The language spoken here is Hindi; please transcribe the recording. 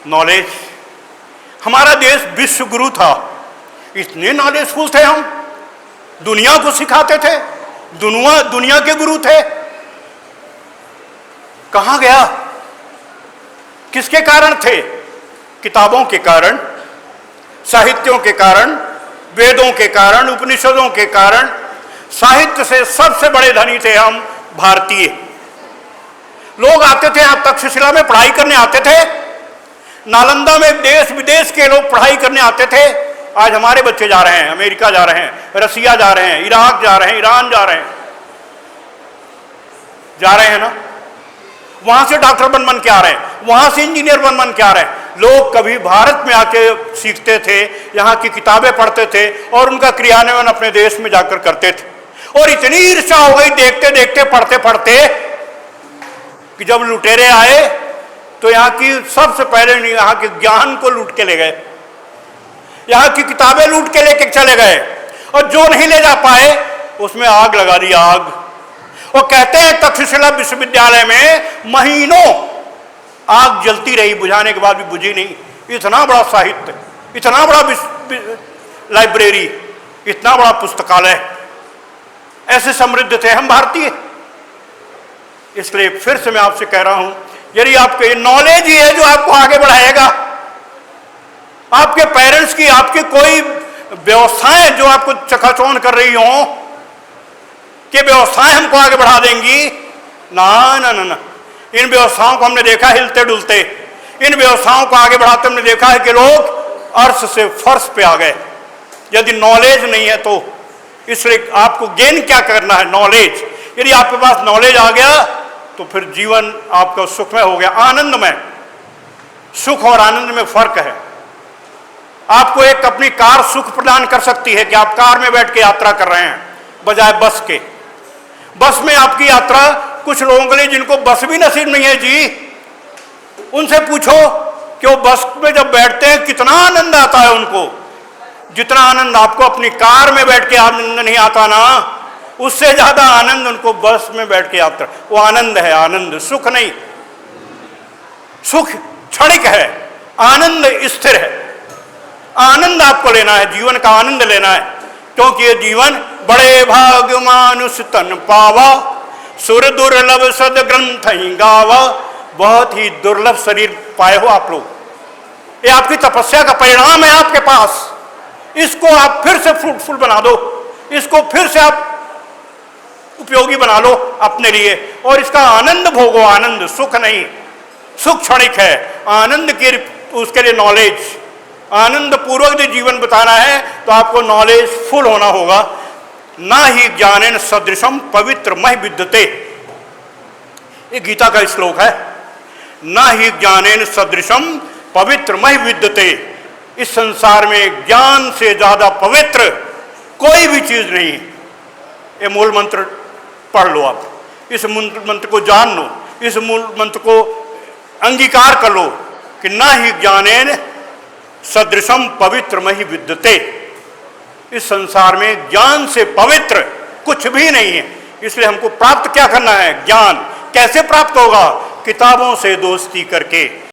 नॉलेज। हमारा देश विश्व गुरु था, इतने नॉलेजफुल थे हम, दुनिया को सिखाते थे, दुनिया के गुरु थे। कहां गया? किसके कारण थे? किताबों के कारण, साहित्यों के कारण, वेदों के कारण, उपनिषदों के कारण। साहित्य से सबसे बड़े धनी थे हम भारतीय। लोग आते थे, आप तक्षशिला में पढ़ाई करने आते थे, नालंदा में देश विदेश के लोग पढ़ाई करने आते थे। आज हमारे बच्चे जा रहे हैं, अमेरिका जा रहे हैं, रसिया जा रहे हैं, इराक जा रहे हैं, ईरान जा रहे हैं ना। वहां से डॉक्टर बन के आ रहे हैं, वहां से इंजीनियर बन के आ रहे हैं। लोग कभी भारत में आके सीखते थे, यहाँ की किताबें पढ़ते थे और उनका क्रियान्वयन अपने देश में जाकर करते थे। और इतनी ईर्ष्या हो गई देखते देखते, पढ़ते पढ़ते, कि जब लुटेरे आए तो यहाँ की सबसे पहले यहाँ के ज्ञान को लूट के ले गए, यहाँ की किताबें लूट के लेके चले गए, और जो नहीं ले जा पाए उसमें आग लगा दी, आग। वो कहते हैं तक्षशिला विश्वविद्यालय में महीनों आग जलती रही, बुझाने के बाद भी बुझी नहीं। इतना बड़ा साहित्य, इतना बड़ा लाइब्रेरी, इतना बड़ा पुस्तकालय, ऐसे समृद्ध थे हम भारतीय। इसलिए फिर से मैं आपसे कह रहा हूं, यदि आपके नॉलेज ही है जो आपको आगे बढ़ाएगा, आपके पेरेंट्स की, आपके कोई व्यवस्थाएं जो आपको चकाचौंध कर रही हों कि व्यवस्थाएं हमको आगे बढ़ा देंगी, ना ना ना ना। इन व्यवस्थाओं को हमने देखा हिलते डुलते, इन व्यवस्थाओं को आगे बढ़ाते हमने देखा है कि लोग अर्श से फर्श पे आ गए, यदि नॉलेज नहीं है तो। इसलिए आपको गेन क्या करना है? नॉलेज। यदि आपके पास नॉलेज आ गया तो फिर जीवन आपका सुखमय हो गया, आनंदमय। सुख और आनंद में फर्क है। आपको एक अपनी कार सुख प्रदान कर सकती है कि आप कार में बैठ के यात्रा कर रहे हैं बजाय बस के। बस में आपकी यात्रा, कुछ लोगों के लिए जिनको बस भी नसीब नहीं है जी, उनसे पूछो कि वो बस में जब बैठते हैं कितना आनंद आता है उनको। जितना आनंद आपको अपनी कार में बैठ के आनंद नहीं आता ना, उससे ज्यादा आनंद उनको बस में बैठ के आता। वो आनंद है, आनंद, सुख नहीं। सुख क्षणिक है, आनंद स्थिर है। आनंद आपको लेना है, जीवन का आनंद लेना है, क्योंकि ये जीवन बड़े भाग्य मानुष तन पावा, सुर दुर्लभ सद ग्रंथ ही गावा। बहुत ही दुर्लभ शरीर पाए हो आप लोग, ये आपकी तपस्या का परिणाम है आपके पास। इसको आप फिर से फ्रूटफुल बना दो, इसको फिर से आप उपयोगी बना लो अपने लिए, और इसका आनंद भोगो। आनंद, सुख नहीं। सुख क्षणिक है, आनंद के उसके लिए नॉलेज, आनंद पूर्वक यदि जीवन बताना है तो आपको नॉलेज फुल होना होगा। ना ही ज्ञानेन सदृशम पवित्र मह विद्यते, ये गीता का श्लोक है। ना ही ज्ञानेन सदृशम पवित्र मह विद्यते। इस संसार में ज्ञान से ज्यादा पवित्र कोई भी चीज नहीं है। ये मूल मंत्र पढ़ लो आप, इस मूल मंत्र को जान लो, इस मूल मंत्र को अंगीकार कर लो कि ना ही ज्ञानेन सदृशम पवित्र महि विद्यते। इस संसार में ज्ञान से पवित्र कुछ भी नहीं है। इसलिए हमको प्राप्त क्या करना है? ज्ञान। कैसे प्राप्त होगा? किताबों से दोस्ती करके।